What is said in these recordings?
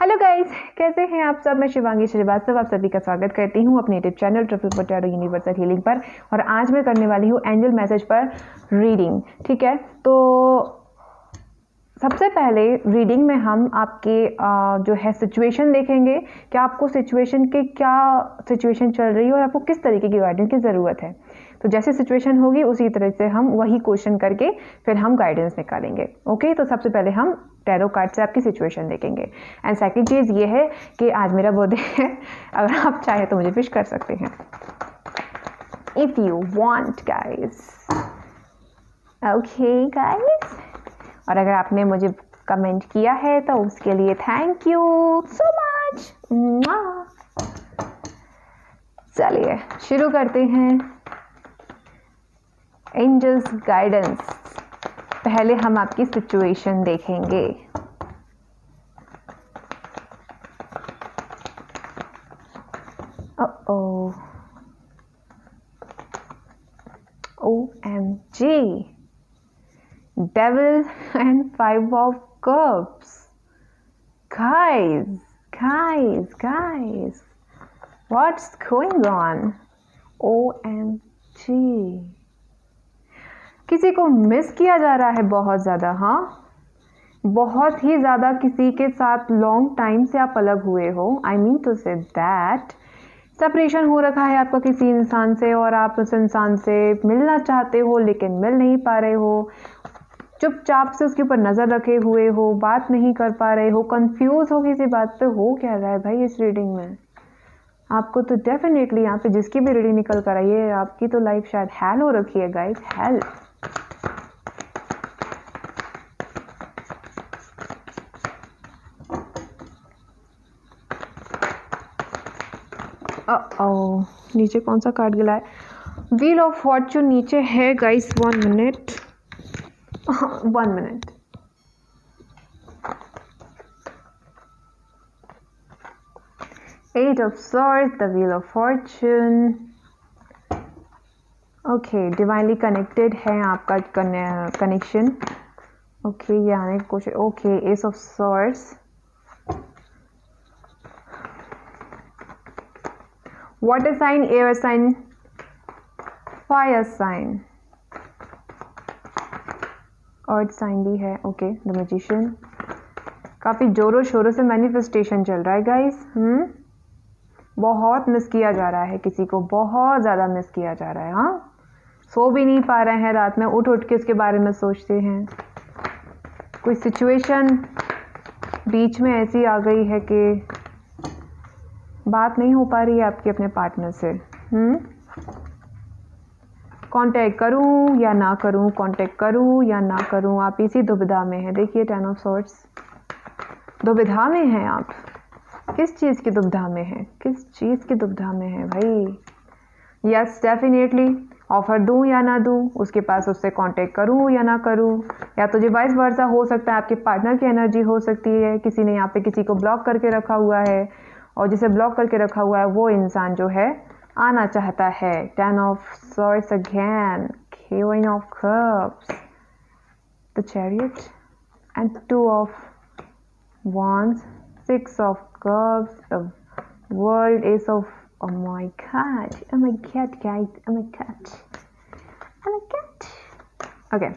Hello guys, कैसे हैं आप सब। मैं शिवांगी श्रीवास्तव आप सभी का स्वागत करती हूँ अपने YouTube channel triple potato universal healing पर। और आज मैं करने वाली हूँ एंजल मैसेज पर रीडिंग। ठीक है, तो सबसे पहले रीडिंग में हम आपके जो है सिचुएशन देखेंगे कि आपको सिचुएशन चल रही है और आपको किस तरीके की गाइडेंस की ज़रूरत है। तो जैसे सिचुएशन होगी उसी तरह से हम वही क्वेश्चन करके फिर हम गाइडेंस निकालेंगे। ओके, तो सबसे पहले हम टैरो कार्ड से आपकी सिचुएशन देखेंगे। एंड सेकंड चीज़ ये है कि आज मेरा बर्थडे है, अगर आप चाहे तो मुझे विश कर सकते हैं if you want guys. Okay guys, और अगर आपने मुझे कमेंट किया है तो उसके लिए थैंक यू सो मच। चलिए शुरू करते हैं एंजल्स गाइडेंस। पहले हम आपकी सिचुएशन देखेंगे। OMG, Devil and Five of Cups. Guys, what's going on? OMG, किसी को मिस किया जा रहा है बहुत ज़्यादा। हाँ, बहुत ही ज़्यादा किसी के साथ लॉन्ग टाइम से आप अलग हुए हो। I mean to say that separation हो रखा है आपका किसी इंसान से और आप उस इंसान से मिलना चाहते हो लेकिन मिल नहीं पा रहे हो। चुपचाप से उसके ऊपर नज़र रखे हुए हो, बात नहीं कर पा रहे हो, कंफ्यूज हो किसी बात पे। हो क्या रहा है भाई इस रीडिंग में आपको? तो डेफिनेटली यहाँ पे जिसकी भी रीडिंग निकल कर आई है आपकी तो लाइफ शायद हेल हो रखी है गाइस, हेल। नीचे कौन सा कार्ड गिला है? व्हील ऑफ फॉर्चून नीचे है guys. 1 minute 1 minute. Eight of Swords, the Wheel of Fortune. Okay, divinely connected है आपका कनेक्शन। ओके, ये आने की कोशिश। Okay, ace of swords. Water sign, air sign, fire sign, earth sign भी है। Okay, the magician. काफ़ी जोरों शोरों से मैनिफेस्टेशन चल रहा है गाइस। बहुत मिस किया जा रहा है किसी को, बहुत ज़्यादा मिस किया जा रहा है। हाँ, सो भी नहीं पा रहे हैं रात में, उठ के उसके बारे में सोचते हैं। कोई सिचुएशन बीच में ऐसी आ गई है कि बात नहीं हो पा रही है आपकी अपने पार्टनर से। कांटेक्ट करूं या ना करूं, कांटेक्ट करूं या ना करूं, आप इसी दुविधा में हैं। देखिए 10 ऑफ सॉर्ड्स, दुविधा में हैं आप। किस चीज़ की दुविधा में है? किस चीज़ की दुविधा में है भाई? यस, डेफिनेटली ऑफर दूं या ना दूं, उसके पास उससे कांटेक्ट करूं या ना करूं, या तो जो वाइस वर्सा हो सकता है। आपके पार्टनर की एनर्जी हो सकती है, किसी ने यहाँ पे किसी को ब्लॉक करके रखा हुआ है और जिसे ब्लॉक करके रखा हुआ है वो इंसान जो है आना चाहता है। 10 of swords again, queen of cups, the chariot and 2 of wands, 6 of cups, the world, ace of, oh my god guys, oh my god. Okay,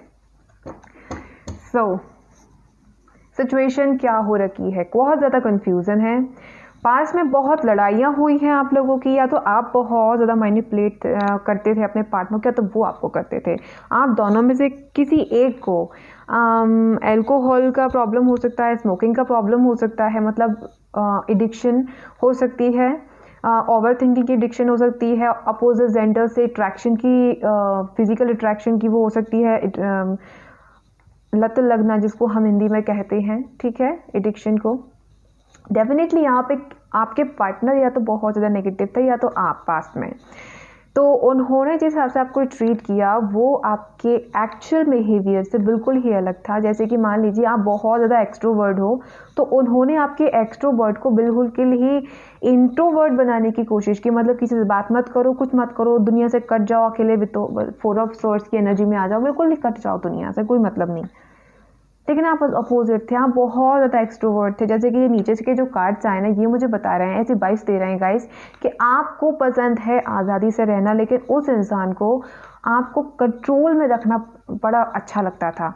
so situation क्या हो रखी है? बहुत ज़्यादा कंफ्यूजन है। पास में बहुत लड़ाइयाँ हुई हैं आप लोगों की, या तो आप बहुत ज़्यादा मैनिपुलेट करते थे अपने पार्टनर को, या तो वो आपको करते थे। आप दोनों में से किसी एक को अल्कोहल का प्रॉब्लम हो सकता है, स्मोकिंग का प्रॉब्लम हो सकता है, मतलब एडिक्शन हो सकती है, ओवर थिंकिंग की एडिक्शन हो सकती है, अपोजिट जेंडर से अट्रैक्शन की, फिजिकल अट्रैक्शन की वो हो सकती है, लत लगना जिसको हम हिंदी में कहते हैं। ठीक है, एडिक्शन को डेफिनेटली यहाँ पे आपके पार्टनर या तो बहुत ज़्यादा नेगेटिव थे या तो आप पास में। तो उन्होंने जिस हिसाब से आपको ट्रीट किया वो आपके एक्चुअल बिहेवियर से बिल्कुल ही अलग था। जैसे कि मान लीजिए आप बहुत ज़्यादा एक्सट्रोवर्ट हो, तो उन्होंने आपके एक्सट्रोवर्ट को बिल्कुल ही इंट्रोवर्ट बनाने की कोशिश की। मतलब किसी से बात मत करो, कुछ मत करो, दुनिया से कट जाओ, अकेले 4 ऑफ सॉर्ड्स की एनर्जी में आ जाओ, बिल्कुल ही कट जाओ दुनिया से, कोई मतलब नहीं। लेकिन आप अपोजिट थे, आप बहुत ज़्यादा एक्सट्रोवर्ट थे। जैसे कि ये नीचे के जो कार्ड्स आए ना, ये मुझे बता रहे हैं, ऐसी वाइब्स दे रहे हैं गाइस कि आपको पसंद है आज़ादी से रहना, लेकिन उस इंसान को आपको कंट्रोल में रखना बड़ा अच्छा लगता था।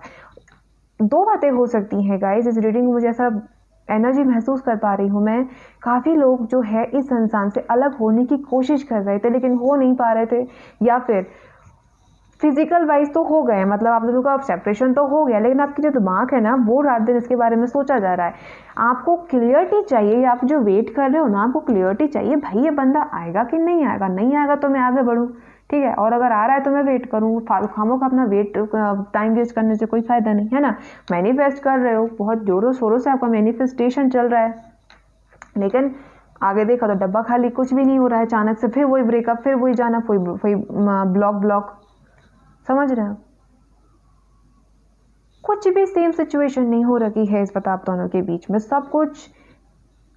दो बातें हो सकती हैं गाइस, इस रीडिंग में मुझे ऐसा एनर्जी महसूस कर पा रही हूँ मैं। काफ़ी लोग जो है इस इंसान से अलग होने की कोशिश कर रहे थे लेकिन हो नहीं पा रहे थे, या फिर फिजिकल वाइज तो हो गए, मतलब आप लोगों का सेपरेशन तो हो गया, लेकिन आपकी जो दिमाग है ना वो रात दिन इसके बारे में सोचा जा रहा है। आपको क्लियरिटी चाहिए, आप जो वेट कर रहे हो ना, आपको क्लियरिटी चाहिए, भाई ये बंदा आएगा कि नहीं आएगा, नहीं आएगा तो मैं आगे बढ़ूँ, ठीक है, और अगर आ रहा है तो मैं वेट करूँ। खामों का अपना वेट टाइम वेस्ट करने से कोई फ़ायदा नहीं है ना। मैनिफेस्ट कर रहे हो, बहुत जोरों शोरों से आपका मैनिफेस्टेशन चल रहा है, लेकिन आगे देखा तो डब्बा खाली, कुछ भी नहीं हो रहा है। अचानक से फिर वही ब्रेकअप, फिर वही जाना, वही ब्लॉक, समझ रहे हैं? कुछ भी सेम सिचुएशन नहीं हो रही है इस वक्त आप दोनों के बीच में, सब कुछ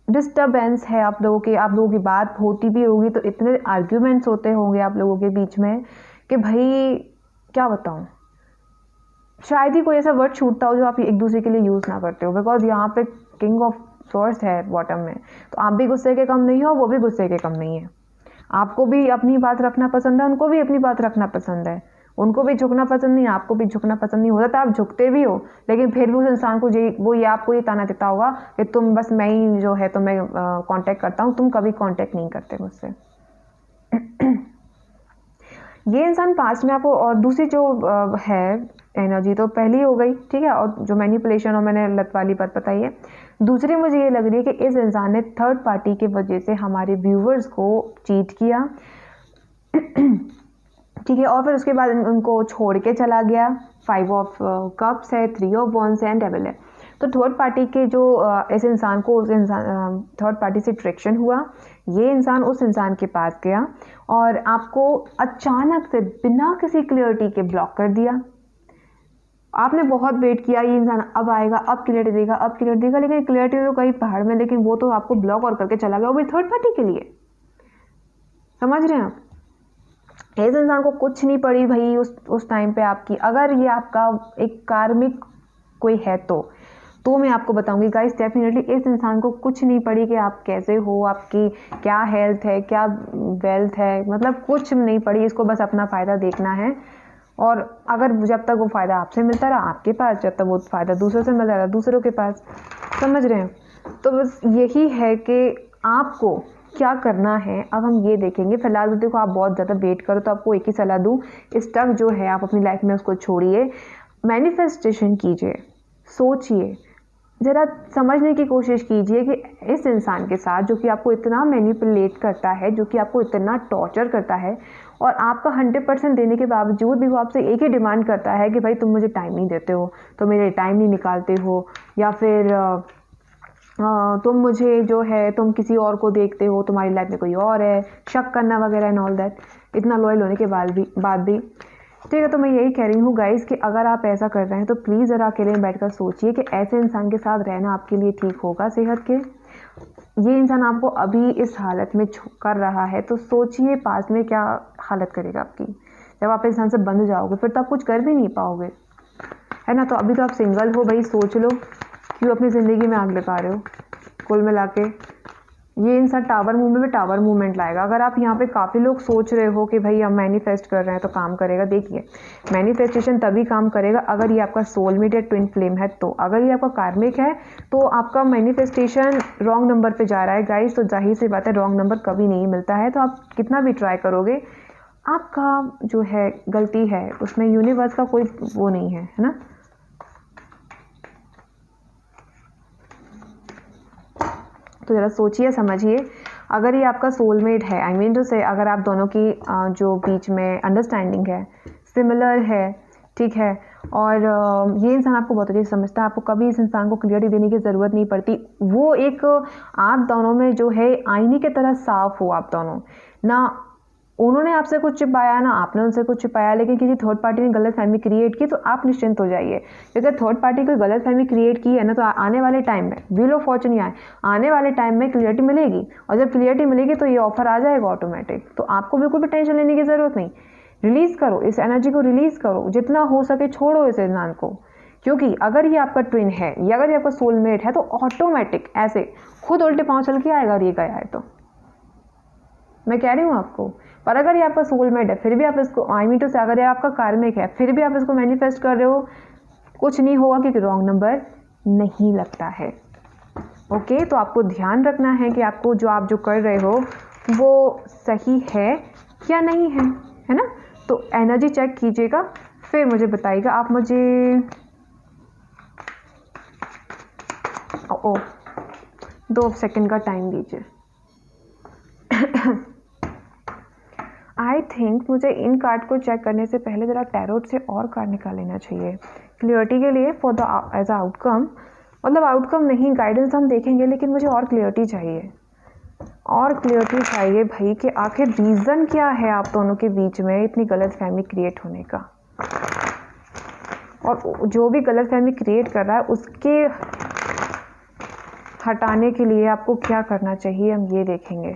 डिस्टर्बेंस है आप लोगों की बात होती भी होगी तो इतने आर्ग्यूमेंट्स होते होंगे आप लोगों के बीच में कि भाई क्या बताऊं, शायद ही कोई ऐसा वर्ड छूटता हो जो आप एक दूसरे के लिए यूज़ ना करते हो, बिकॉज यहाँ पे किंग ऑफ सॉर्ड्स है बॉटम में, तो आप भी गुस्से के कम नहीं हो, वो भी गुस्से के कम नहीं है। आपको भी अपनी बात रखना पसंद है, उनको भी अपनी बात रखना पसंद है, उनको भी झुकना पसंद नहीं, आपको भी झुकना पसंद नहीं होता, तो आप झुकते भी हो, लेकिन फिर भी उस इंसान को वो ये आपको ये ताना देता होगा कि तुम बस मैं ही जो है तुम्हें कांटेक्ट करता हूँ, तुम कभी कांटेक्ट नहीं करते मुझसे। ये इंसान पास्ट में आपको, और दूसरी जो है एनर्जी तो पहली हो गई, ठीक है, और जो मैनिपुलेशन और मैंने लत वाली बात बताई है, दूसरी मुझे ये लग रही है कि इस इंसान ने थर्ड पार्टी की वजह से हमारे व्यूवर्स को चीट किया, ठीक है, और फिर उसके बाद उनको छोड़ के चला गया। 5 ऑफ कप्स है, 3 ऑफ वॉन्ड्स है, डेविल है। तो थर्ड पार्टी के जो इस इंसान को थर्ड पार्टी से ट्रैक्शन हुआ, ये इंसान उस इंसान के पास गया और आपको अचानक से बिना किसी क्लियरिटी के ब्लॉक कर दिया। आपने बहुत वेट किया, ये इंसान अब आएगा, अब क्लियरिटी देगा, अब क्लियरिटी देगा, लेकिन क्लियरिटी तो कहीं पहाड़ में, लेकिन वो तो आपको ब्लॉक और करके चला गया, वो भी थर्ड पार्टी के लिए। समझ रहे हैं आप? इस इंसान को कुछ नहीं पड़ी भाई उस टाइम पे आपकी। अगर ये आपका एक कार्मिक कोई है तो मैं आपको बताऊंगी गाइस, डेफिनेटली इस इंसान को कुछ नहीं पड़ी कि आप कैसे हो, आपकी क्या हेल्थ है, क्या वेल्थ है, मतलब कुछ नहीं पड़ी। इसको बस अपना फ़ायदा देखना है, और अगर जब तक वो फ़ायदा आपसे मिलता रहा आपके पास, जब तक वो फ़ायदा दूसरों से मिलता रहा दूसरों के पास। समझ रहे हैं? तो बस यही है कि आपको क्या करना है। अब हम ये देखेंगे। फिलहाल तो देखो, आप बहुत ज़्यादा वेट करो तो आपको एक ही सलाह दूँ, स्टफ जो है आप अपनी लाइफ में उसको छोड़िए, मैनिफेस्टेशन कीजिए, सोचिए, ज़रा समझने की कोशिश कीजिए कि इस इंसान के साथ जो कि आपको इतना मैनिपुलेट करता है, जो कि आपको इतना टॉर्चर करता है, और आपका 100% देने के बावजूद भी वो आपसे एक ही डिमांड करता है कि भाई तुम मुझे टाइम नहीं देते हो, तो मेरे टाइम नहीं निकालते हो, या फिर तुम मुझे जो है तुम किसी और को देखते हो, तुम्हारी लाइफ में कोई और है, शक करना वगैरह एंड ऑल दैट, इतना लॉयल होने के बाद भी ठीक है। तो मैं यही कह रही हूँ गाइस कि अगर आप ऐसा कर रहे हैं तो प्लीज़ ज़रा अकेले में बैठकर सोचिए कि ऐसे इंसान के साथ रहना आपके लिए ठीक होगा सेहत के। ये इंसान आपको अभी इस हालत में कर रहा है, तो सोचिए पास में क्या हालत करेगा आपकी। जब आप इंसान से बंध जाओगे फिर तो आप कुछ कर भी नहीं पाओगे, है ना। तो अभी तो आप सिंगल हो भाई, सोच लो क्यों अपनी ज़िंदगी में आग लगा रहे हो। कुल मिला के ये इंसान टावर मूवमेंट में टावर मूवमेंट लाएगा। अगर आप यहाँ पे काफ़ी लोग सोच रहे हो कि भाई हम मैनिफेस्ट कर रहे हैं तो काम करेगा, देखिए मैनिफेस्टेशन तभी काम करेगा अगर ये आपका सोलमेट या ट्विन फ्लेम है। तो अगर ये आपका कार्मिक है तो आपका मैनिफेस्टेशन रॉन्ग नंबर पे जा रहा है गाइस। तो जाहिर सी बात है रॉन्ग नंबर कभी नहीं मिलता है, तो आप कितना भी ट्राई करोगे आपका जो है गलती है, उसमें यूनिवर्स का कोई वो नहीं है ना। तो ज़रा सोचिए समझिए, अगर ये आपका सोलमेट है, आई मीन टू से अगर आप दोनों की जो बीच में अंडरस्टैंडिंग है, सिमिलर है, ठीक है, और ये इंसान आपको बहुत अच्छे से समझता है, आपको कभी इस इंसान को क्लियरिटी देने की ज़रूरत नहीं पड़ती। वो एक आप दोनों में जो है आईने की तरह साफ हो आप दोनों ना। उन्होंने आपसे कुछ छिपाया ना आपने उनसे कुछ छिपाया, लेकिन किसी थर्ड पार्टी ने गलत फहमी क्रिएट की तो आप निश्चिंत हो जाइए, क्योंकि थर्ड पार्टी कोई गलत फहमी क्रिएट की है ना, तो आने वाले टाइम में व्हील ऑफ फॉर्चून ही आने वाले टाइम में क्लियरिटी मिलेगी, और जब क्लियरिटी मिलेगी तो ये ऑफर आ जाएगा ऑटोमेटिक। तो आपको बिल्कुल भी टेंशन लेने की ज़रूरत नहीं। रिलीज़ करो, इस एनर्जी को रिलीज़ करो, जितना हो सके छोड़ो इस इंसान को, क्योंकि अगर ये आपका ट्विन है या अगर ये आपका सोलमेट है तो ऑटोमेटिक ऐसे खुद उल्टे पाँव चल के आएगा और ये गया है, तो मैं कह रही हूँ आपको। पर अगर ये आपका सोलमेट है फिर भी आप इसको, आई मीन टू से अगर ये आपका कार्मिक है फिर भी आप इसको मैनिफेस्ट कर रहे हो, कुछ नहीं होगा क्योंकि रॉन्ग नंबर नहीं लगता है। ओके, तो आपको ध्यान रखना है कि आपको जो कर रहे हो वो सही है या नहीं है ना। तो एनर्जी चेक कीजिएगा, फिर मुझे बताइएगा। आप मुझे 2 सेकंड का टाइम दीजिए। आई थिंक मुझे इन कार्ड को चेक करने से पहले ज़रा टैरोट से और कार्ड निकाल लेना चाहिए क्लियरिटी के लिए, फॉर द एज आउटकम। मतलब आउटकम नहीं, गाइडेंस हम देखेंगे, लेकिन मुझे और क्लियरिटी चाहिए, और क्लियरिटी चाहिए भाई कि आखिर रीज़न क्या है आप दोनों के बीच में इतनी गलतफहमी क्रिएट होने का, और जो भी गलतफहमी क्रिएट कर रहा है उसके हटाने के लिए आपको क्या करना चाहिए, हम ये देखेंगे।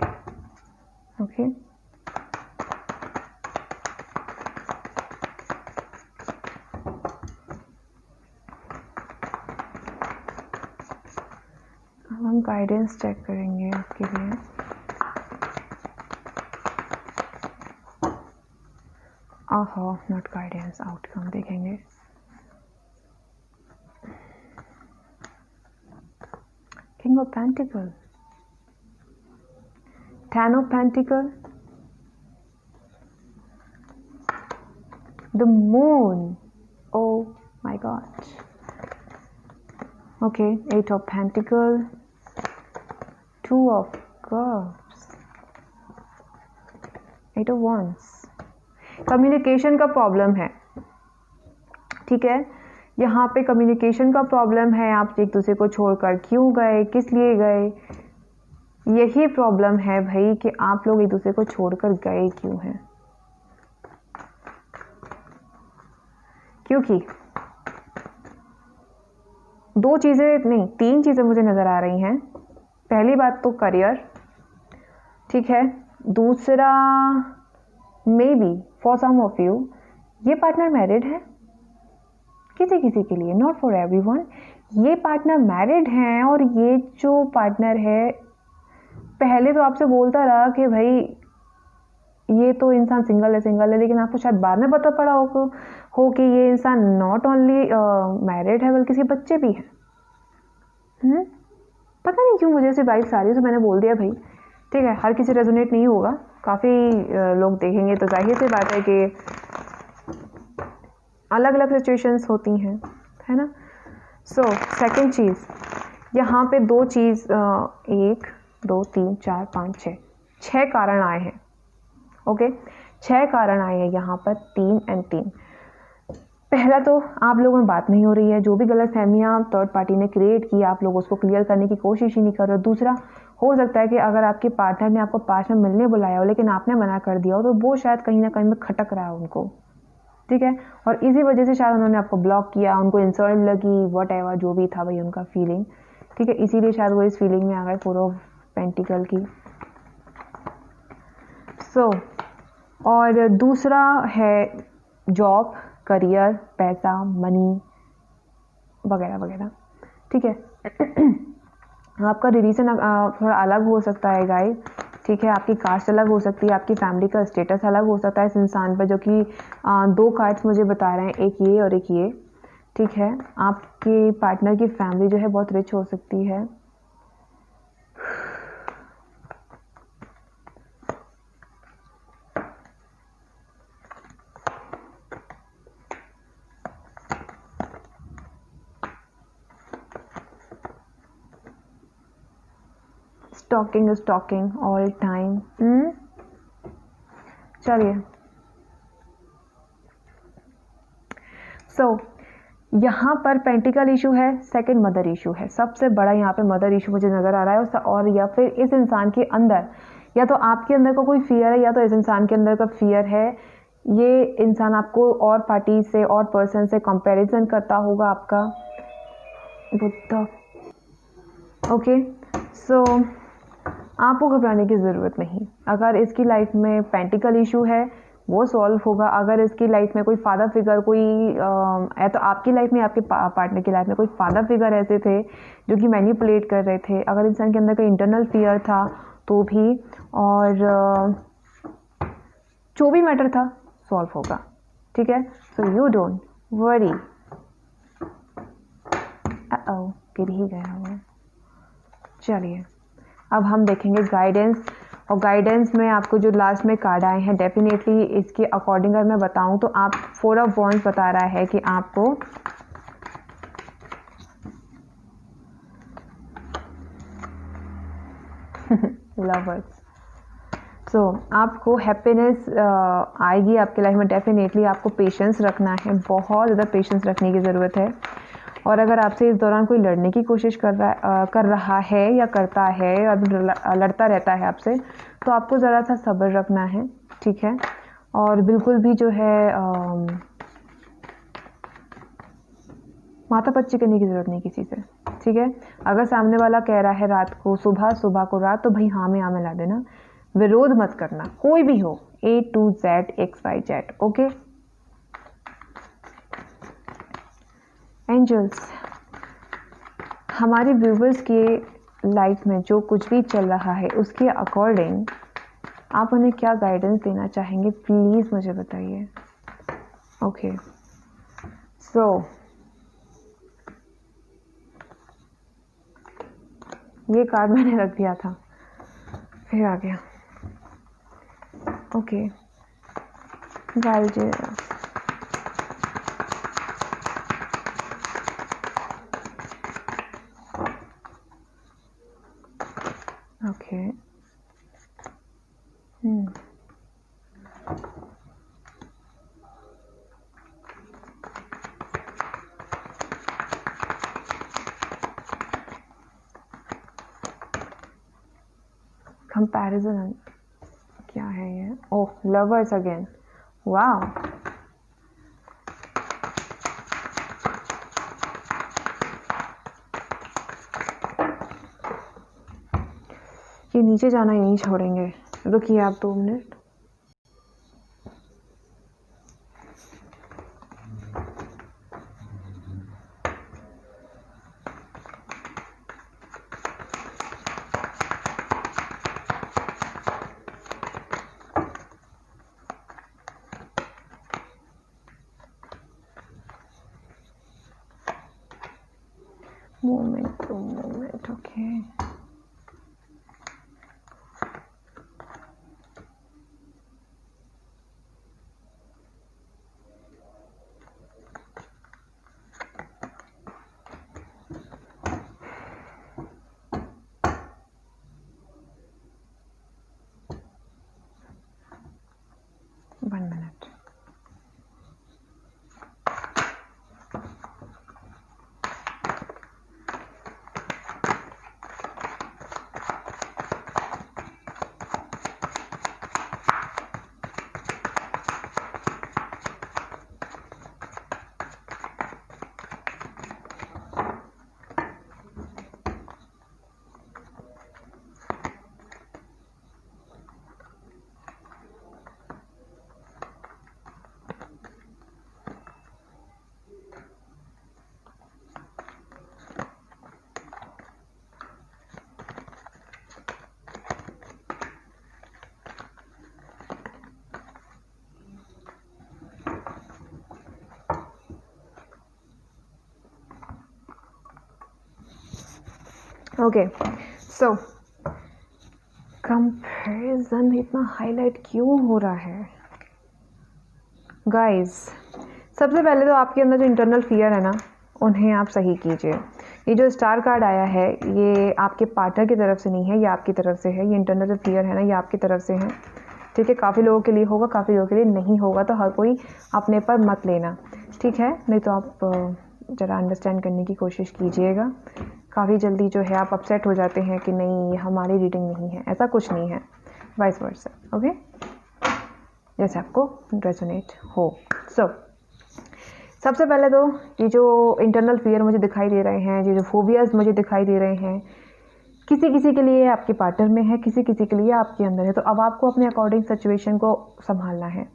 ओके, अब हम गाइडेंस चेक करेंगे आपके लिए। आहो, नॉट गाइडेंस, आउटकम देखेंगे। King of pentacle, 10 of pentacle, the moon, oh my God. Okay, 8 of pentacle, 2 of cups, 8 of wands। Communication का प्रॉब्लम है, ठीक है, यहाँ पे कम्युनिकेशन का प्रॉब्लम है। आप एक दूसरे को छोड़कर क्यों गए, किस लिए गए, यही प्रॉब्लम है भाई कि आप लोग एक दूसरे को छोड़कर गए क्यों हैं। क्योंकि 2 चीज़ें नहीं, 3 चीज़ें मुझे नज़र आ रही हैं। पहली बात तो करियर, ठीक है। दूसरा, maybe for some of you ये पार्टनर मैरिड है, किसी के लिए, नॉट फॉर एवरीवन। ये पार्टनर मैरिड हैं और ये जो पार्टनर है पहले तो आपसे बोलता रहा कि भाई ये तो इंसान सिंगल है, लेकिन आपको शायद बाद में पता पड़ा हो कि ये इंसान नॉट ओनली मैरिड है बल्कि इसके बच्चे भी हैं। पता नहीं क्यों मुझे ऐसी वाइब्स आ रही है, तो मैंने बोल दिया भाई, ठीक है। हर किसी रेजोनेट नहीं होगा, काफ़ी लोग देखेंगे तो जाहिर सी बात है कि अलग अलग सिचुएशंस होती हैं, है ना। सो सेकंड चीज़, यहाँ पे 2 चीज़, 1 2 3 4 5 6 कारण आए हैं। ओके, 6 कारण आए हैं यहाँ पर, 3 और 3। पहला तो आप लोगों में बात नहीं हो रही है, जो भी गलत फहमियाँ थर्ड पार्टी ने क्रिएट की आप लोग उसको क्लियर करने की कोशिश ही नहीं कर रहे हो। दूसरा, हो सकता है कि अगर आपके पार्टनर ने आपको पास में मिलने बुलाया हो लेकिन आपने मना कर दिया हो, तो वो शायद कहीं ना कहीं में खटक रहा है उनको, ठीक है। और इसी वजह से शायद उन्होंने आपको ब्लॉक किया, उनको इंसल्ट लगी, वट एवर जो भी था भाई उनका फीलिंग, ठीक है। इसीलिए शायद वो इस फीलिंग में आ गए 4 ऑफ पेंटिकल की। सो और दूसरा है जॉब, करियर, पैसा, मनी वगैरह वगैरह, ठीक है। आपका रिलीजन थोड़ा अलग हो सकता है गाइस, ठीक है। आपकी कास्ट अलग हो सकती है, आपकी फैमिली का स्टेटस अलग हो सकता है इस इंसान पर, जो कि 2 कार्ड्स मुझे बता रहे हैं, एक ये और एक ये, ठीक है। आपके पार्टनर की फैमिली जो है बहुत रिच हो सकती है। Stalking all time. चलिए, सो यहाँ पर पेंटिकल इशू है, सेकंड मदर इशू है। सबसे बड़ा यहाँ पे मदर इशू मुझे नज़र आ रहा है, और या फिर इस इंसान के अंदर, या तो आपके अंदर का कोई फियर है या तो इस इंसान के अंदर का फियर है। ये इंसान आपको और पार्टी से और पर्सन से कंपैरिजन करता होगा आपका। बुद्धा, ओके। सो आपको घबराने की ज़रूरत नहीं। अगर इसकी लाइफ में पेंटिकल इशू है वो सॉल्व होगा। अगर इसकी लाइफ में कोई फादर फिगर कोई है तो आपकी लाइफ में, आपके पार्टनर की लाइफ में कोई फादर फिगर ऐसे थे जो कि मैनिपुलेट कर रहे थे, अगर इंसान के अंदर कोई इंटरनल फियर था तो भी, और जो भी मैटर था सॉल्व होगा। ठीक है, सो यू डोंट वरी। गिर ही गया वो। चलिए अब हम देखेंगे गाइडेंस, और गाइडेंस में आपको जो लास्ट में कार्ड आए हैं, डेफिनेटली इसके अकॉर्डिंग अगर मैं बताऊं तो आप 4 ऑफ वॉन्ड्स बता रहा है कि आपको लवर्स, सो आपको हैप्पीनेस आएगी आपकी लाइफ में। डेफिनेटली आपको पेशेंस रखना है, बहुत ज़्यादा पेशेंस रखने की ज़रूरत है। और अगर आपसे इस दौरान कोई लड़ने की कोशिश कर रहा है या करता है या लड़ता रहता है आपसे, तो आपको ज़रा सा सब्र रखना है। ठीक है, और बिल्कुल भी जो है माथा पच्ची करने की ज़रूरत नहीं किसी से। ठीक है, अगर सामने वाला कह रहा है रात को सुबह, सुबह को रात, तो भाई हाँ में हाँ मिला देना, विरोध मत करना, कोई भी हो, A to Z XYZ। Okay angels, हमारे व्यूवर्स के लाइफ में जो कुछ भी चल रहा है उसके अकॉर्डिंग आप उन्हें क्या गाइडेंस देना चाहेंगे, प्लीज़ मुझे बताइए। ओके सो ये कार्ड मैंने रख दिया था, फिर आ गया। ओके ओके कंपैरिजन क्या है ये? ओह लवर्स अगेन, वाह। ये नीचे जाना ही नहीं छोड़ेंगे, रुकिए आप 2 minute. Moment okay One minute. Okay so comparison इतना हाईलाइट क्यों हो रहा है गाइस? सबसे पहले तो आपके अंदर जो इंटरनल फियर है ना, उन्हें आप सही कीजिए। ये जो स्टार कार्ड आया है ये आपके पार्टनर की तरफ से नहीं है, ये आपकी तरफ से है। ये इंटरनल जो फियर है ना, ये आपकी तरफ से है। ठीक है, काफ़ी लोगों के लिए होगा, काफ़ी लोगों के लिए नहीं होगा, तो हर कोई अपने पर मत लेना। ठीक है, नहीं तो आप ज़रा अंडरस्टैंड करने की कोशिश कीजिएगा। काफ़ी जल्दी जो है आप अपसेट हो जाते हैं कि नहीं ये हमारी रीडिंग नहीं है, ऐसा कुछ नहीं है, वाइस वर्सा। ओके, जैसे आपको रेजोनेट हो। सो सबसे पहले तो ये जो इंटरनल फियर मुझे दिखाई दे रहे हैं, ये जो फोबियाज मुझे दिखाई दे रहे हैं, किसी किसी के लिए आपके पार्टनर में है, किसी किसी के लिए आपके अंदर है। तो अब आपको अपने अकॉर्डिंग सिचुएशन को संभालना है।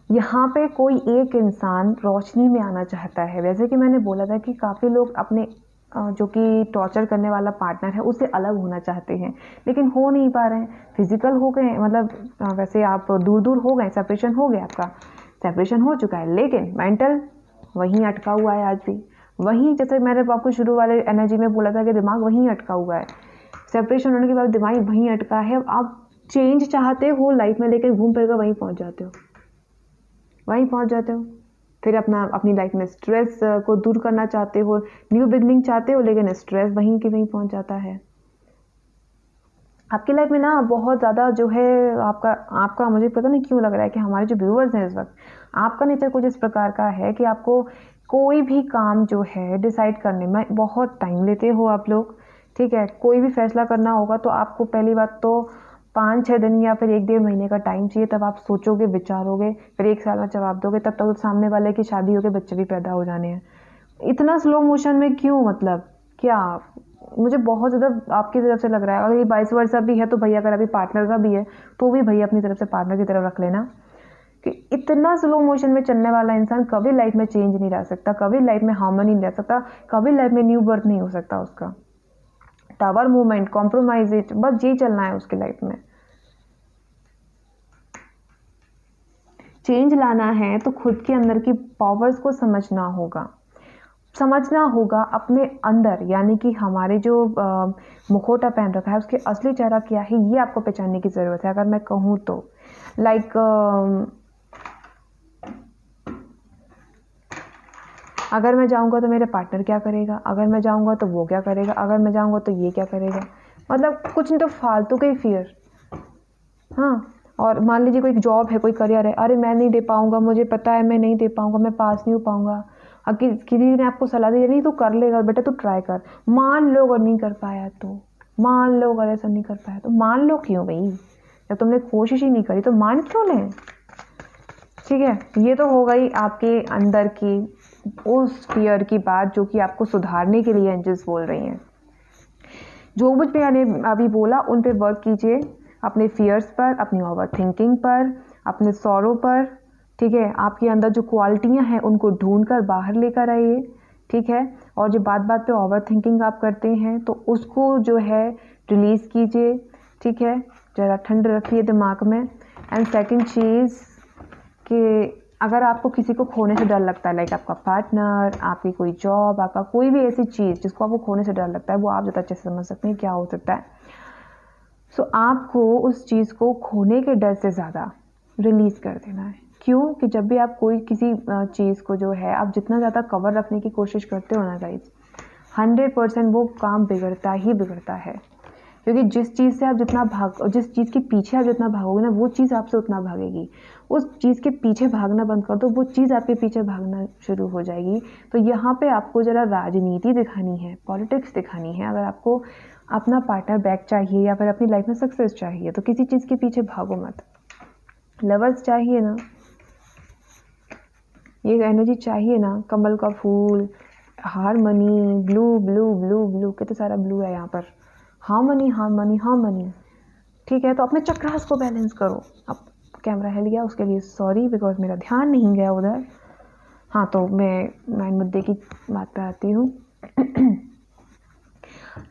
यहाँ पे कोई एक इंसान रोशनी में आना चाहता है। वैसे कि मैंने बोला था कि काफ़ी लोग अपने जो कि टॉर्चर करने वाला पार्टनर है उससे अलग होना चाहते हैं, लेकिन हो नहीं पा रहे हैं। फिजिकल हो गए, मतलब वैसे आप दूर दूर हो गए, सेपरेशन हो गया, आपका सेपरेशन हो चुका है, लेकिन मेंटल वहीं अटका हुआ है आज भी। वहीं, जैसे मैंने आपको शुरू वाले एनर्जी में बोला था कि दिमाग वहीं अटका हुआ है। सेपरेशन होने के बाद दिमाग वहीं अटका है। आप चेंज चाहते हो लाइफ में, लेकिन घूम फिर कर वहीं पहुंच जाते हो, वहीं पहुंच जाते हो। फिर अपनी लाइफ में स्ट्रेस को दूर करना चाहते हो, न्यू बिगनिंग चाहते हो, लेकिन स्ट्रेस वहीं की वहीं पहुंच जाता है। आपकी लाइफ में ना बहुत ज़्यादा जो है आपका मुझे पता नहीं क्यों लग रहा है कि हमारे जो व्यूअर्स हैं इस वक्त, आपका नेचर कुछ इस प्रकार का है कि आपको कोई भी काम जो है डिसाइड करने में बहुत टाइम लेते हो आप लोग। ठीक है, कोई भी फैसला करना होगा तो आपको पहली बात तो 5-6 दिन या फिर 1-1.5 महीने का टाइम चाहिए, तब आप सोचोगे, विचारोगे, फिर 1 साल में जवाब दोगे, तब तक सामने वाले की शादी होकर बच्चे भी पैदा हो जाने हैं। इतना स्लो मोशन में क्यों, मतलब क्या? मुझे बहुत ज़्यादा आपकी तरफ से लग रहा है। अगर ये 22 वर्षा भी है तो भैया, अगर अभी पार्टनर का भी है तो भी भैया अपनी तरफ से पार्टनर की तरफ रख लेना कि इतना स्लो मोशन में चलने वाला इंसान कभी लाइफ में चेंज नहीं ला सकता, कभी लाइफ में हार्मनी नहीं ला सकता, कभी लाइफ में न्यू बर्थ नहीं हो सकता उसका। टावर मूवमेंट, कॉम्प्रोमाइज, बस यही चलना है उसकी लाइफ में। चेंज लाना है तो खुद के अंदर की पावर्स को समझना होगा अपने अंदर, यानी कि हमारे जो मुखौटा पहन रखा है उसके असली चेहरा क्या है, ये आपको पहचानने की ज़रूरत है। अगर मैं कहूँ तो लाइक अगर मैं जाऊँगा तो मेरे पार्टनर क्या करेगा, अगर मैं जाऊँगा तो वो क्या करेगा, अगर मैं जाऊँगा तो ये क्या करेगा, मतलब कुछ नहीं तो फालतू का ही फियर। हाँ, और मान लीजिए कोई जॉब है, कोई करियर है, अरे मैं नहीं दे पाऊँगा, मुझे पता है मैं नहीं दे पाऊँगा, मैं पास नहीं हो पाऊँगा। किसी ने आपको सलाह दी, नहीं तू कर लेगा बेटा, तू ट्राई कर। मान लो अगर नहीं कर पाया तो, मान लो अगर ऐसा नहीं कर पाया तो, मान लो क्यों भाई? जब तुमने कोशिश ही नहीं करी तो मान क्यों लें? ठीक है, ये तो हो गई आपके अंदर की उस फियर की बात जो कि आपको सुधारने के लिए एंजल्स बोल रही हैं। जो कुछ भी मैंने अभी बोला उन पे वर्क कीजिए, अपने फियर्स पर, अपनी ओवर थिंकिंग पर, अपने सौरों पर। ठीक है, आपके अंदर जो क्वालिटियाँ हैं उनको ढूंढ कर बाहर लेकर आइए। ठीक है, और जो बात बात पे ओवर थिंकिंग आप करते हैं तो उसको जो है रिलीज़ कीजिए। ठीक है, ज़रा ठंड रखिए दिमाग में। एंड सेकंड चीज़ कि अगर आपको किसी को खोने से डर लगता है, लाइक आपका पार्टनर, आपकी कोई जॉब, आपका कोई भी ऐसी चीज़ जिसको आपको खोने से डर लगता है, वो आप ज़्यादा अच्छे से समझ सकते हैं क्या हो सकता है। सो आपको उस चीज़ को खोने के डर से ज़्यादा रिलीज़ कर देना है। क्यों? कि जब भी आप कोई किसी चीज़ को जो है आप जितना ज़्यादा कवर रखने की कोशिश करते हो ना गाइस, 100% वो काम बिगड़ता ही बिगड़ता है। क्योंकि जिस चीज़ के पीछे आप जितना भागोगे ना, वो चीज़ आपसे उतना भागेगी। उस चीज़ के पीछे भागना बंद कर दो, वो चीज़ आपके पीछे भागना शुरू हो जाएगी। तो यहाँ पे आपको ज़रा राजनीति दिखानी है, पॉलिटिक्स दिखानी है। अगर आपको अपना पार्टनर बैक चाहिए या फिर अपनी लाइफ में सक्सेस चाहिए तो किसी चीज़ के पीछे भागो मत। लवर्स चाहिए ना, ये एनर्जी चाहिए ना, कमल का फूल, harmony, blue blue blue blue, कितना सारा ब्लू है यहाँ पर, हारमनी हारमनी हारमनी। ठीक है, तो अपने चक्रास को बैलेंस करो। अब कैमरा हिल गया, उसके लिए सॉरी, बिकॉज मेरा ध्यान नहीं गया उधर। हाँ, तो मैं मेन मुद्दे की बात पे आती हूँ।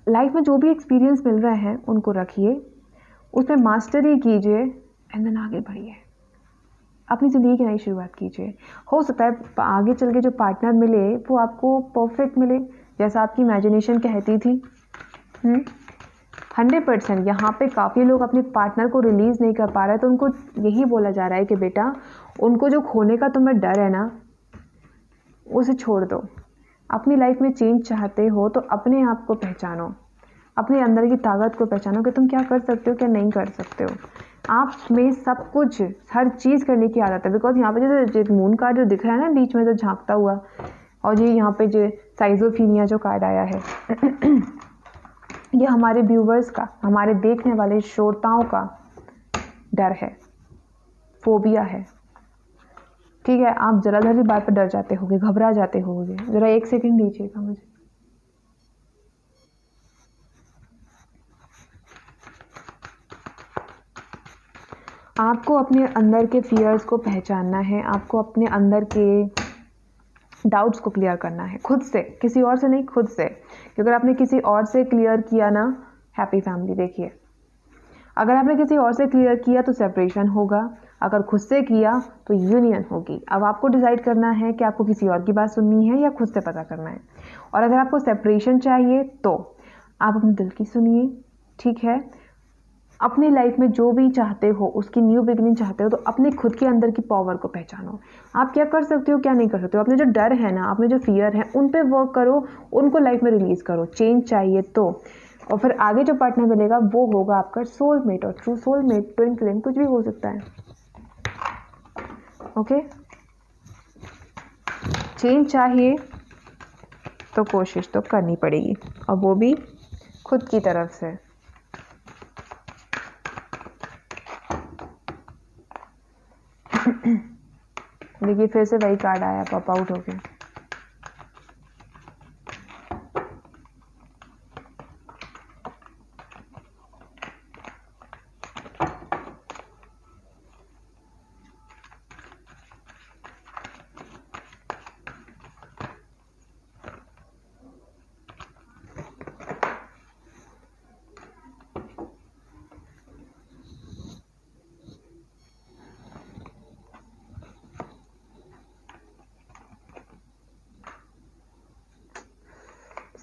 लाइफ में जो भी एक्सपीरियंस मिल रहा है उनको रखिए, उसमें मास्टरी कीजिए एंड देन आगे बढ़िए, अपनी ज़िंदगी की नई शुरुआत कीजिए। हो सकता है आगे चल के जो पार्टनर मिले वो आपको परफेक्ट मिले, जैसा आपकी इमेजिनेशन कहती थी। 100% यहाँ पे काफ़ी लोग अपने पार्टनर को रिलीज़ नहीं कर पा रहे, तो उनको यही बोला जा रहा है कि बेटा, उनको जो खोने का तुम्हें डर है ना, उसे छोड़ दो। अपनी लाइफ में चेंज चाहते हो तो अपने आप को पहचानो, अपने अंदर की ताकत को पहचानो कि तुम क्या कर सकते हो, क्या नहीं कर सकते हो। आप में सब कुछ, हर चीज़ करने की आदत है। बिकॉज यहाँ पे जो मून कार्ड जो दिख रहा है ना बीच में, जो झांकता हुआ, और ये यहाँ पे जो साइजोफीनिया जो कार्ड आया है ये हमारे व्यूवर्स का, हमारे देखने वाले श्रोताओं का डर है, फोबिया है। ठीक है, आप जरा जरा बात पर डर जाते होगे, घबरा जाते होगे। ज़रा 1 सेकंड दीजिएगा मुझे। आपको अपने अंदर के फियर्स को पहचानना है, आपको अपने अंदर के डाउट्स को क्लियर करना है खुद से, किसी और से नहीं, खुद से। क्योंकि अगर आपने किसी और से क्लियर किया ना, हैप्पी फैमिली देखिए, अगर आपने किसी और से क्लियर किया तो सेपरेशन होगा, अगर खुद से किया तो यूनियन होगी। अब आपको डिसाइड करना है कि आपको किसी और की बात सुननी है या खुद से पता करना है। और अगर आपको सेपरेशन चाहिए तो आप अपने दिल की सुनिए, ठीक है। अपनी लाइफ में जो भी चाहते हो, उसकी न्यू बिगिनिंग चाहते हो, तो अपने खुद के अंदर की पावर को पहचानो। आप क्या कर सकते हो, क्या नहीं कर सकते हो। अपने जो डर है ना, अपने जो फियर है, उन पे वर्क करो, उनको लाइफ में रिलीज करो। चेंज चाहिए तो, और फिर आगे जो पार्टनर मिलेगा वो होगा आपका सोलमेट और ट्रू सोलमेट, ट्विन फ्लेम, कुछ भी हो सकता है। ओके, चेंज चाहिए तो कोशिश तो करनी पड़ेगी, और वो भी खुद की तरफ से। देखिए फिर से वही कार्ड आया, पॉप आउट हो गया।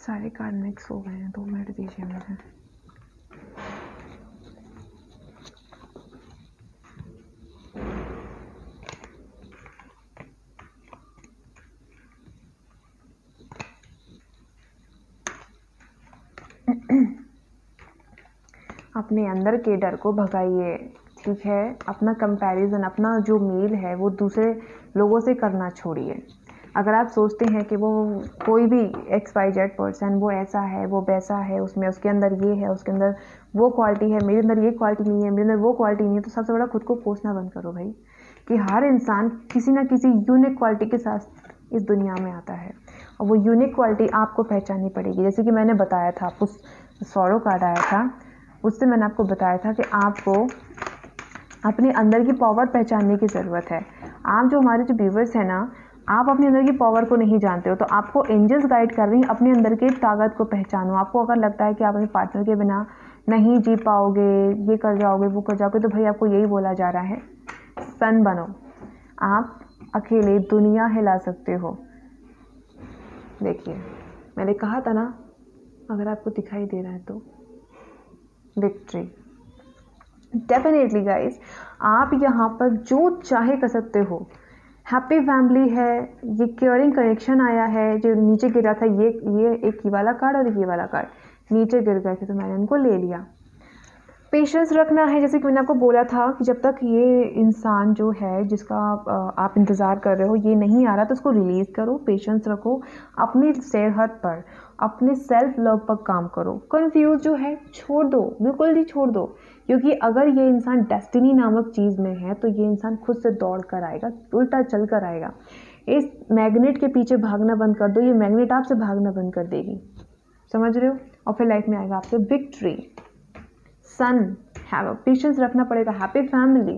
सारे कार्ड मिक्स हो गए हैं, 2 मिनट दीजिए मुझे। अपने अंदर के डर को भगाइए, ठीक है। अपना कंपैरिजन, अपना जो मेल है वो दूसरे लोगों से करना छोड़िए। अगर आप सोचते हैं कि वो कोई भी XYZ पर्सन वो ऐसा है, वो वैसा है, उसमें उसके अंदर ये है, उसके अंदर वो क्वालिटी है, मेरे अंदर ये क्वालिटी नहीं है, मेरे अंदर वो क्वालिटी नहीं है, तो सबसे बड़ा खुद को कोसना बंद करो भाई, कि हर इंसान किसी ना किसी यूनिक क्वालिटी के साथ इस दुनिया में आता है, और वो यूनिक क्वालिटी आपको पहचाननी पड़ेगी। जैसे कि मैंने बताया था, आपको सॉरो कार्ड आया था, उससे मैंने आपको बताया था कि आपको अपने अंदर की पावर पहचानने की ज़रूरत है। आप जो हमारे जो व्यूवर्स हैं ना, आप अपने अंदर की पावर को नहीं जानते हो, तो आपको एंजल्स गाइड कर रही हैं अपने अंदर की ताकत को पहचानो। आपको अगर लगता है कि आप अपने पार्टनर के बिना नहीं जी पाओगे, ये कर जाओगे, वो कर जाओगे, तो भाई आपको यही बोला जा रहा है, सन बनो। आप अकेले दुनिया हिला सकते हो। देखिए मैंने कहा था ना, अगर आपको दिखाई दे रहा है तो विक्ट्री डेफिनेटली गाइस, आप यहाँ पर जो चाहे कर सकते हो। हैप्पी फैमिली है, ये केयरिंग कनेक्शन आया है, जो नीचे गिरा था, ये एक ही वाला कार्ड और ये वाला कार्ड नीचे गिर गए थे, तो मैंने इनको ले लिया। पेशेंस रखना है, जैसे कि मैंने आपको बोला था कि जब तक ये इंसान जो है जिसका आप इंतज़ार कर रहे हो ये नहीं आ रहा, तो उसको रिलीज़ करो, पेशेंस रखो, अपनी सेहत पर, अपने सेल्फ लव पर काम करो। कंफ्यूज जो है छोड़ दो, बिल्कुल ही छोड़ दो, क्योंकि अगर ये इंसान डेस्टिनी नामक चीज़ में है तो ये इंसान खुद से दौड़ कर आएगा, उल्टा चल कर आएगा। इस मैग्नेट के पीछे भागना बंद कर दो, ये मैग्नेट आपसे भागना बंद कर देगी, समझ रहे हो। और फिर लाइफ में आएगा आपसे विक्ट्री। सन हैव पेशेंस रखना पड़ेगा, हैप्पी फैमिली,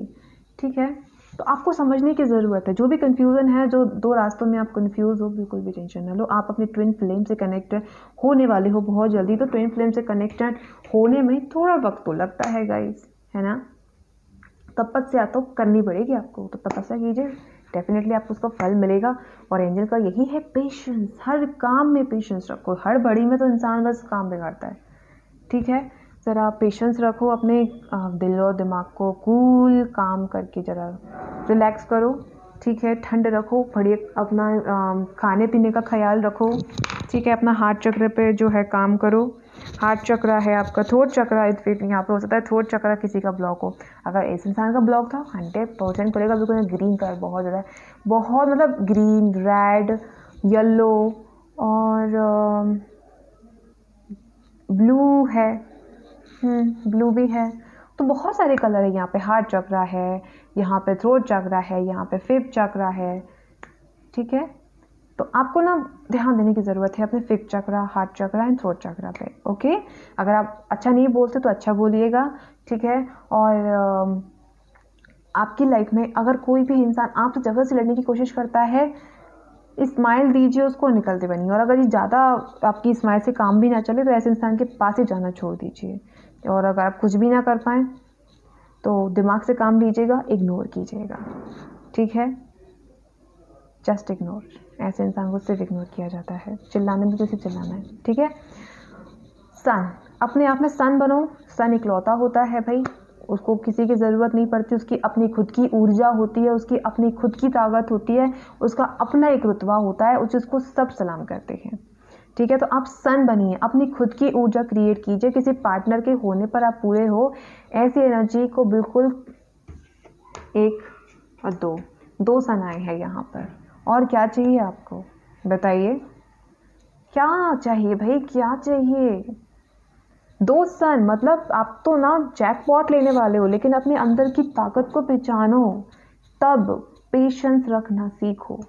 ठीक है। तो आपको समझने की ज़रूरत है, जो भी कंफ्यूजन है, जो 2 रास्तों में आप कंफ्यूज हो, बिल्कुल भी टेंशन ना लो। आप अपने ट्विन फ्लेम से कनेक्टेड होने वाले हो बहुत जल्दी, तो ट्विन फ्लेम से कनेक्टेड होने में थोड़ा वक्त तो लगता है गाइस, है ना। तपस्या तो करनी पड़ेगी आपको, तो तपस्या कीजिए, डेफिनेटली आपको उसका फल मिलेगा। और एंजल का यही है पेशेंस, हर काम में पेशेंस रखो। हड़बड़ी में तो इंसान बस काम बिगाड़ता है, ठीक है। ज़रा पेशेंस रखो, अपने दिल और दिमाग को कूल काम करके ज़रा रिलैक्स करो, ठीक है। ठंड रखो, बढ़िया अपना खाने पीने का ख्याल रखो, ठीक है। अपना हार्ट चक्र पे जो है काम करो। हार्ट चक्र है आपका, थ्रोट चक्र यहाँ पे हो सकता है थ्रोट चक्र किसी का ब्लॉक हो। अगर इस इंसान का ब्लॉक था 100% खुलेगा, बिल्कुल ग्रीन कलर बहुत ज़्यादा, बहुत मतलब ग्रीन, रेड, येलो और ब्लू है, ब्लू भी है, तो बहुत सारे कलर है। यहाँ पे हार्ट चक्र है, यहाँ पे थ्रोट चक्र है, यहाँ पे फिफ्थ चक्र है, ठीक है। तो आपको ना ध्यान देने की ज़रूरत है अपने फिफ्थ चक्र, हार्ट चक्र एंड थ्रोट चक्र पे, ओके। अगर आप अच्छा नहीं बोलते तो अच्छा बोलिएगा, ठीक है। और आपकी लाइफ में अगर कोई भी इंसान आपसे जगह से लड़ने की कोशिश करता है, स्माइल दीजिए उसको, निकलते बनिए। और अगर ये ज़्यादा आपकी स्माइल से काम भी ना चले तो ऐसे इंसान के पास ही जाना छोड़ दीजिए। और अगर आप कुछ भी ना कर पाएँ तो दिमाग से काम लीजिएगा, इग्नोर कीजिएगा, ठीक है। जस्ट इग्नोर, ऐसे इंसान को सिर्फ इग्नोर किया जाता है। चिल्लाने में तो सिर्फ चिल्लाना है, ठीक है। सन, अपने आप में सन बनो। सन इकलौता होता है भाई, उसको किसी की ज़रूरत नहीं पड़ती, उसकी अपनी खुद की ऊर्जा होती है, उसकी अपनी खुद की ताकत होती है, उसका अपना एक रुतबा होता है, उसको सब सलाम करते हैं, ठीक है। तो आप सन बनिए, अपनी खुद की ऊर्जा क्रिएट कीजिए। किसी पार्टनर के होने पर आप पूरे हो, ऐसी एनर्जी को बिल्कुल। एक और दो सन आए हैं यहाँ पर। और क्या चाहिए आपको, बताइए क्या चाहिए भाई, क्या चाहिए। 2 सन मतलब आप तो ना जैकपॉट लेने वाले हो, लेकिन अपने अंदर की ताकत को पहचानो, तब पेशेंस रखना सीखो।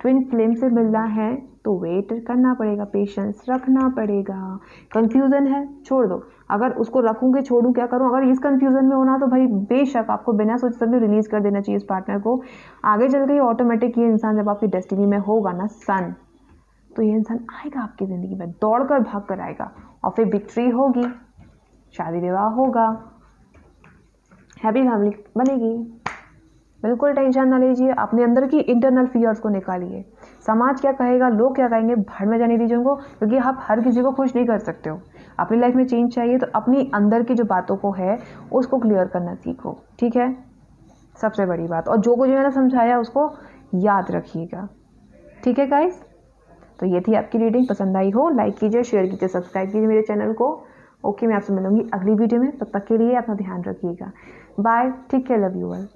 ट्विन फ्लेम से मिलना है तो वेट करना पड़ेगा, पेशेंस रखना पड़ेगा। कंफ्यूजन है, छोड़ दो। अगर उसको रखूंगे छोड़ूं क्या करूं, अगर इस कंफ्यूजन में होना तो भाई बेशक आपको बिना सोच समझे रिलीज कर देना चाहिए इस पार्टनर को। आगे चल के ऑटोमेटिक ये इंसान जब आपकी डेस्टिनी में होगा ना सन, तो ये इंसान आएगा आपकी ज़िंदगी में, दौड़कर भाग कर आएगा, और फिर विक्ट्री होगी, शादी विवाह होगा, हैप्पी फैमिली बनेगी। बिल्कुल टेंशन ना लीजिए, अपने अंदर की इंटरनल फियर्स को निकालिए। समाज क्या कहेगा, लोग क्या कहेंगे, भाड़ में जाने दीजिए उनको, क्योंकि आप हर किसी को खुश नहीं कर सकते हो। अपनी लाइफ में चेंज चाहिए तो अपनी अंदर की जो बातों को है उसको क्लियर करना सीखो, ठीक है, सबसे बड़ी बात। और जो कुछ मैंने समझाया उसको याद रखिएगा, ठीक है गाइस। तो ये थी आपकी रीडिंग, पसंद आई हो लाइक कीजिए, शेयर कीजिए, सब्सक्राइब कीजिए मेरे चैनल को। ओके, मैं आपसे मिलूंगी अगली वीडियो में, तब तक के लिए अपना ध्यान रखिएगा। बाय, ठीक है, लव यू ऑल।